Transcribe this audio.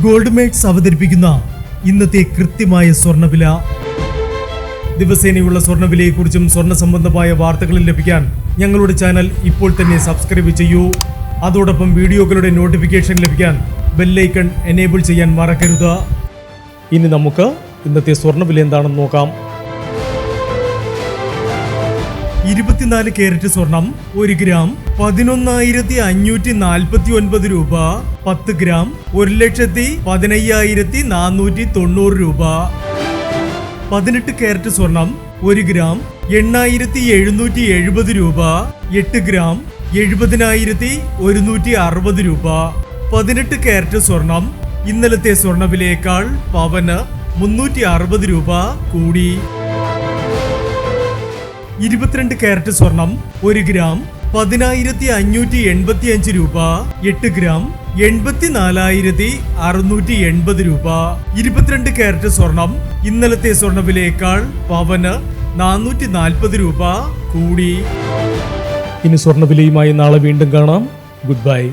Gold makes അവതരിപ്പിക്കുന്ന ഇന്നത്തെ കൃത്യമായ സ്വർണ്ണവില. ദിവസേനയുള്ള സ്വർണ്ണവിലയെക്കുറിച്ചും സ്വർണ്ണ സംബന്ധമായ വാർത്തകളും ലഭിക്കാൻ ഞങ്ങളുടെ ചാനൽ ഇപ്പോൾ തന്നെ സബ്സ്ക്രൈബ് ചെയ്യൂ. അതോടൊപ്പം വീഡിയോകളുടെ നോട്ടിഫിക്കേഷൻ ലഭിക്കാൻ ബെല്ലൈക്കൺ എനേബിൾ ചെയ്യാൻ മറക്കരുത്. ഇനി നമുക്ക് ഇന്നത്തെ സ്വർണ്ണവില എന്താണെന്ന് നോക്കാം. 24 കാരറ്റ് സ്വർണം 1 ഗ്രാം 11,549 രൂപ. 10 ഗ്രാം 1,15,490 രൂപ. 18 കാരറ്റ് സ്വർണം 1 ഗ്രാം 8,770 രൂപ. 8 ഗ്രാം 70,160 രൂപ. 18 കാരറ്റ് സ്വർണം ഇന്നലത്തെ സ്വർണ്ണവിലയേക്കാൾ പവന് 360 രൂപ കൂടി. 22 കാരറ്റ് സ്വർണം 1 ഗ്രാം 10,585 രൂപ. 8 ഗ്രാം 84,680 രൂപ. 22 കാരറ്റ് സ്വർണം ഇന്നലത്തെ സ്വർണ്ണവിലയേക്കാൾ പവന് 440 രൂപ കൂടി. ഇനി സ്വർണ്ണവിലയുമായി നാളെ വീണ്ടും കാണാം. Good bye.